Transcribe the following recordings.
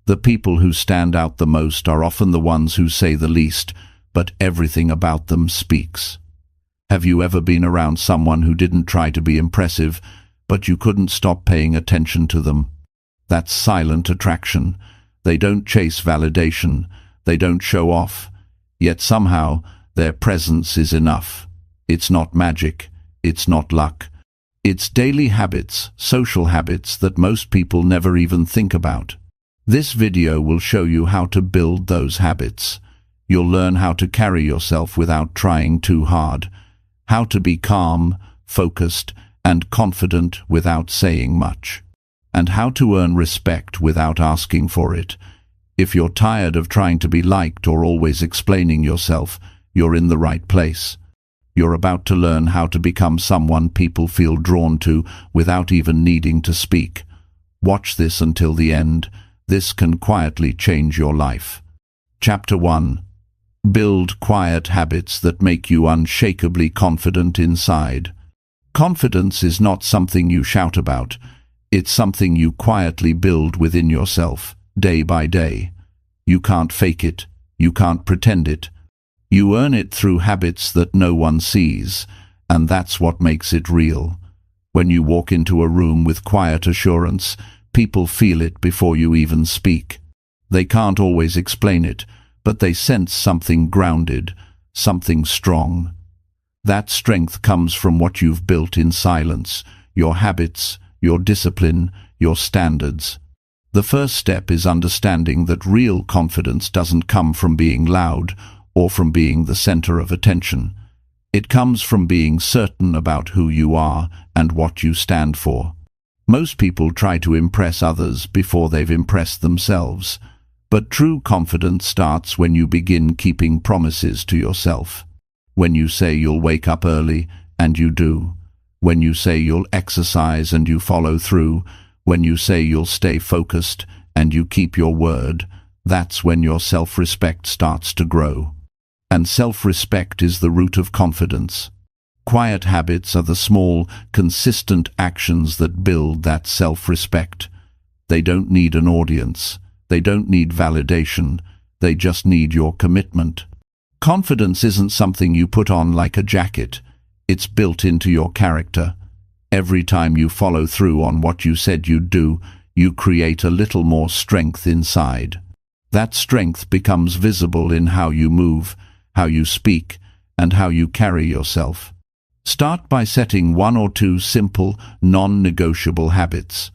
The people who stand out the most are often the ones who say the least, but everything about them speaks. Have you ever been around someone who didn't try to be impressive, but you couldn't stop paying attention to them? That's silent attraction. They don't chase validation. They don't show off. Yet somehow their presence is enough. It's not magic. It's not luck. It's daily habits, social habits that most people never even think about. This video will show you how to build those habits. You'll learn how to carry yourself without trying too hard, how to be calm, focused, and confident without saying much, and how to earn respect without asking for it. If you're tired of trying to be liked or always explaining yourself, you're in the right place. You're about to learn how to become someone people feel drawn to without even needing to speak. Watch this until the end. This can quietly change your life. Chapter 1. Build quiet habits that make you unshakably confident inside. Confidence is not something you shout about. It's something you quietly build within yourself, day by day. You can't fake it. You can't pretend it. You earn it through habits that no one sees, and that's what makes it real. When you walk into a room with quiet assurance, people feel it before you even speak. They can't always explain it, but they sense something grounded, something strong. That strength comes from what you've built in silence, your habits, your discipline, your standards. The first step is understanding that real confidence doesn't come from being loud or from being the center of attention. It comes from being certain about who you are and what you stand for. Most people try to impress others before they've impressed themselves, but true confidence starts when you begin keeping promises to yourself. When you say you'll wake up early, and you do. When you say you'll exercise and you follow through. When you say you'll stay focused and you keep your word. That's when your self-respect starts to grow. And self-respect is the root of confidence. Quiet habits are the small, consistent actions that build that self-respect. They don't need an audience. They don't need validation. They just need your commitment. Confidence isn't something you put on like a jacket. It's built into your character. Every time you follow through on what you said you'd do, you create a little more strength inside. That strength becomes visible in how you move, how you speak, and how you carry yourself. Start by setting 1 or 2 simple, non-negotiable habits.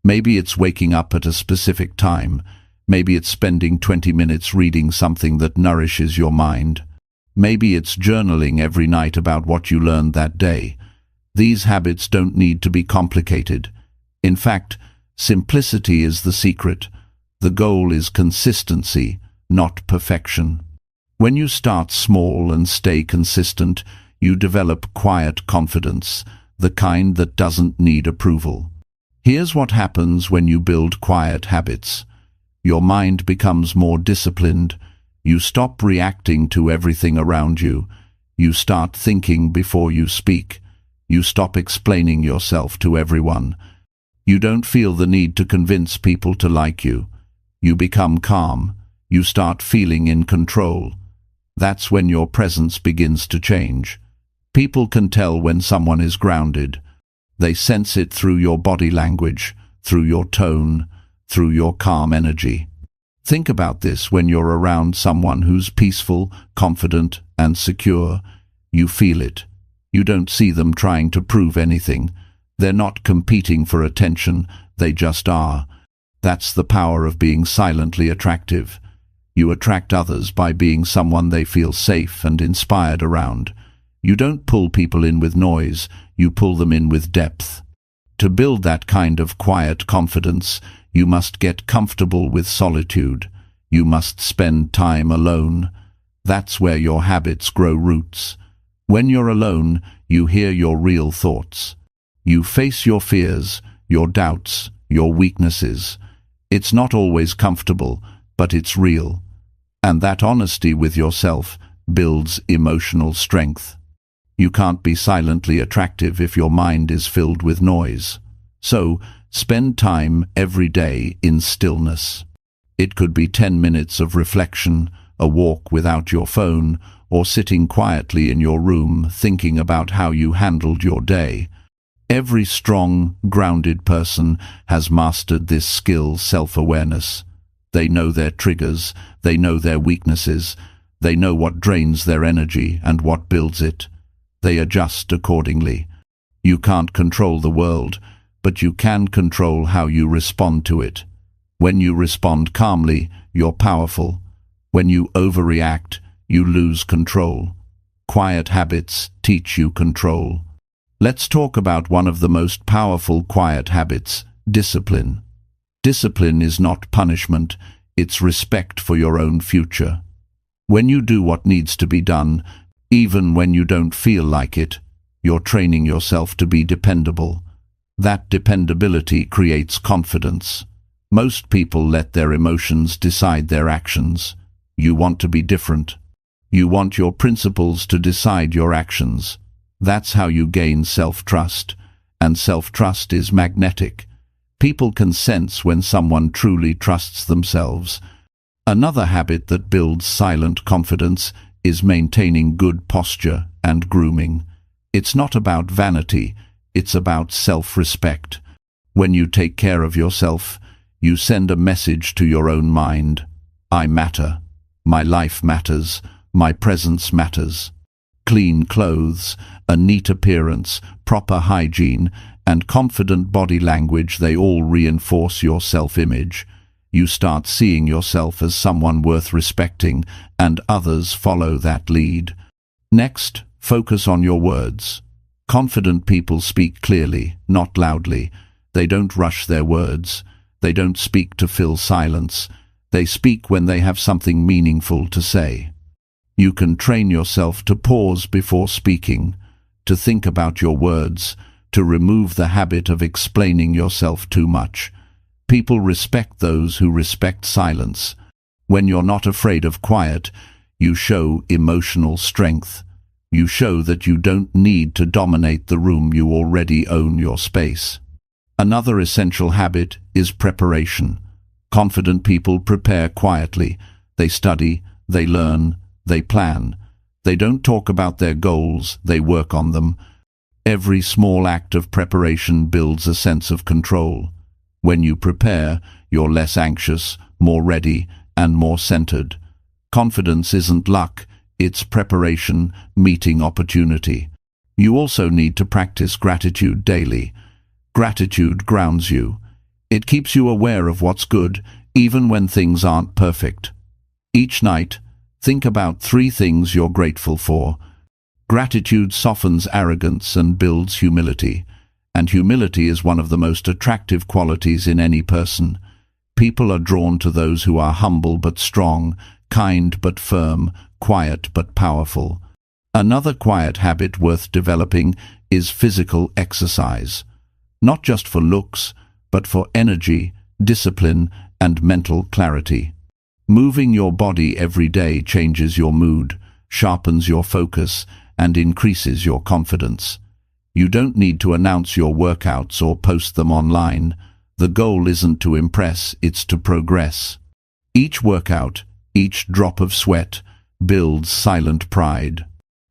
Maybe it's waking up at a specific time. Maybe it's spending 20 minutes reading something that nourishes your mind. Maybe it's journaling every night about what you learned that day. These habits don't need to be complicated. In fact, simplicity is the secret. The goal is consistency, not perfection. When you start small and stay consistent, you develop quiet confidence, the kind that doesn't need approval. Here's what happens when you build quiet habits. Your mind becomes more disciplined. You stop reacting to everything around you. You start thinking before you speak. You stop explaining yourself to everyone. You don't feel the need to convince people to like you. You become calm. You start feeling in control. That's when your presence begins to change. People can tell when someone is grounded. They sense it through your body language, through your tone, through your calm energy. Think about this when you're around someone who's peaceful, confident, and secure. You feel it. You don't see them trying to prove anything. They're not competing for attention. They just are. That's the power of being silently attractive. You attract others by being someone they feel safe and inspired around. You don't pull people in with noise, you pull them in with depth. To build that kind of quiet confidence, you must get comfortable with solitude. You must spend time alone. That's where your habits grow roots. When you're alone, you hear your real thoughts. You face your fears, your doubts, your weaknesses. It's not always comfortable, but it's real. And that honesty with yourself builds emotional strength. You can't be silently attractive if your mind is filled with noise. So, spend time every day in stillness. It could be 10 minutes of reflection, a walk without your phone, or sitting quietly in your room thinking about how you handled your day. Every strong, grounded person has mastered this skill, self-awareness. They know their triggers, they know their weaknesses, they know what drains their energy and what builds it. They adjust accordingly. You can't control the world, but you can control how you respond to it. When you respond calmly, you're powerful. When you overreact, you lose control. Quiet habits teach you control. Let's talk about one of the most powerful quiet habits, discipline. Discipline is not punishment, it's respect for your own future. When you do what needs to be done, even when you don't feel like it, you're training yourself to be dependable. That dependability creates confidence. Most people let their emotions decide their actions. You want to be different. You want your principles to decide your actions. That's how you gain self-trust, and self-trust is magnetic. People can sense when someone truly trusts themselves. Another habit that builds silent confidence is maintaining good posture and grooming. It's not about vanity, it's about self-respect. When you take care of yourself, you send a message to your own mind. I matter. My life matters. My presence matters. Clean clothes, a neat appearance, proper hygiene, and confident body language, they all reinforce your self-image. You start seeing yourself as someone worth respecting, and others follow that lead. Next, focus on your words. Confident people speak clearly, not loudly. They don't rush their words. They don't speak to fill silence. They speak when they have something meaningful to say. You can train yourself to pause before speaking, to think about your words, to remove the habit of explaining yourself too much. People respect those who respect silence. When you're not afraid of quiet, you show emotional strength. You show that you don't need to dominate the room, you already own your space. Another essential habit is preparation. Confident people prepare quietly. They study, they learn, they plan. They don't talk about their goals, they work on them. Every small act of preparation builds a sense of control. When you prepare, you're less anxious, more ready, and more centered. Confidence isn't luck, it's preparation meeting opportunity. You also need to practice gratitude daily. Gratitude grounds you. It keeps you aware of what's good, even when things aren't perfect. Each night, think about 3 things you're grateful for. Gratitude softens arrogance and builds humility. And humility is one of the most attractive qualities in any person. People are drawn to those who are humble but strong, kind but firm, quiet but powerful. Another quiet habit worth developing is physical exercise. Not just for looks, but for energy, discipline, and mental clarity. Moving your body every day changes your mood, sharpens your focus, and increases your confidence. You don't need to announce your workouts or post them online. The goal isn't to impress, it's to progress. Each workout, each drop of sweat, builds silent pride.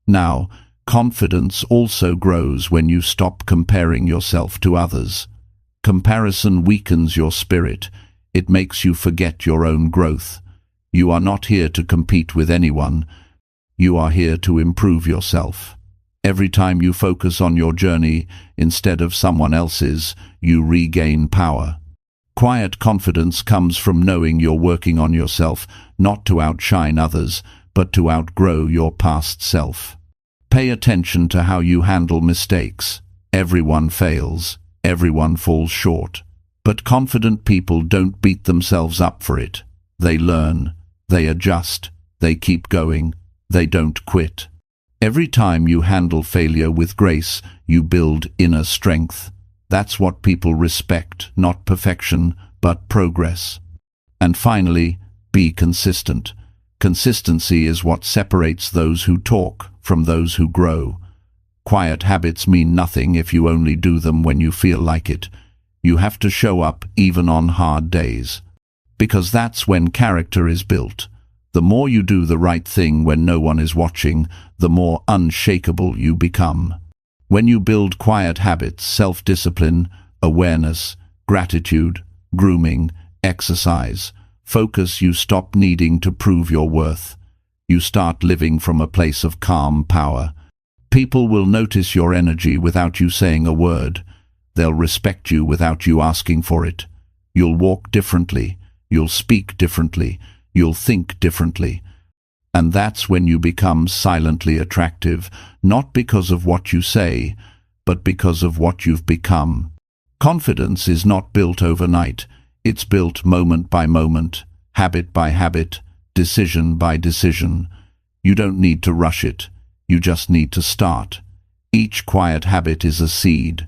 Now, confidence also grows when you stop comparing yourself to others. Comparison weakens your spirit. It makes you forget your own growth. You are not here to compete with anyone. You are here to improve yourself. Every time you focus on your journey instead of someone else's, you regain power. Quiet confidence comes from knowing you're working on yourself, not to outshine others, but to outgrow your past self. Pay attention to how you handle mistakes. Everyone fails. Everyone falls short. But confident people don't beat themselves up for it. They learn. They adjust. They keep going. They don't quit. Every time you handle failure with grace, you build inner strength. That's what people respect, not perfection, but progress. And finally, be consistent. Consistency is what separates those who talk from those who grow. Quiet habits mean nothing if you only do them when you feel like it. You have to show up even on hard days. because that's when character is built. The more you do the right thing when no one is watching, the more unshakable you become. When you build quiet habits, self-discipline, awareness, gratitude, grooming, exercise, focus, you stop needing to prove your worth. You start living from a place of calm power. People will notice your energy without you saying a word. They'll respect you without you asking for it. You'll walk differently. You'll speak differently. You'll think differently. And that's when you become silently attractive, not because of what you say, but because of what you've become. Confidence is not built overnight. It's built moment by moment, habit by habit, decision by decision. You don't need to rush it. You just need to start. Each quiet habit is a seed.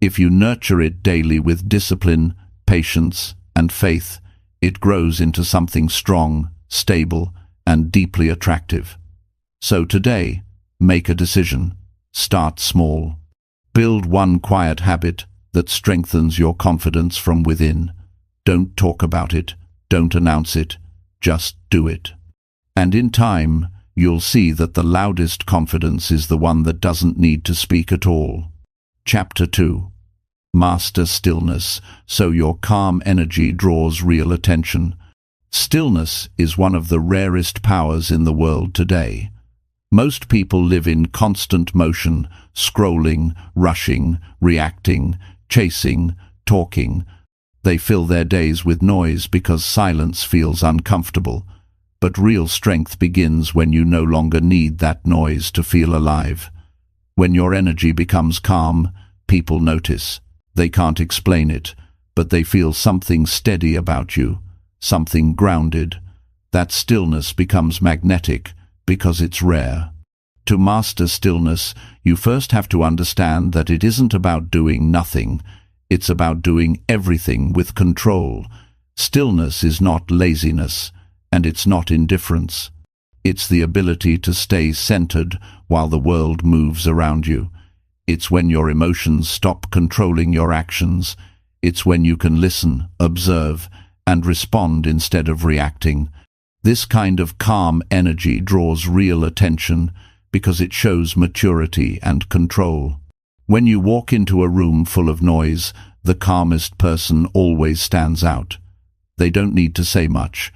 If you nurture it daily with discipline, patience, and faith, it grows into something strong, stable, and deeply attractive. So today, make a decision. Start small. Build one quiet habit that strengthens your confidence from within. Don't talk about it. Don't announce it. Just do it. And in time, you'll see that the loudest confidence is the one that doesn't need to speak at all. Chapter 2. Master stillness, so your calm energy draws real attention. Stillness is one of the rarest powers in the world today. Most people live in constant motion, scrolling, rushing, reacting, chasing, talking. They fill their days with noise because silence feels uncomfortable. But real strength begins when you no longer need that noise to feel alive. When your energy becomes calm, people notice. They can't explain it, but they feel something steady about you, something grounded. That stillness becomes magnetic because it's rare. To master stillness, you first have to understand that it isn't about doing nothing. It's about doing everything with control. Stillness is not laziness, and it's not indifference. It's the ability to stay centered while the world moves around you. It's when your emotions stop controlling your actions. It's when you can listen, observe, and respond instead of reacting. This kind of calm energy draws real attention because it shows maturity and control. When you walk into a room full of noise, the calmest person always stands out. They don't need to say much.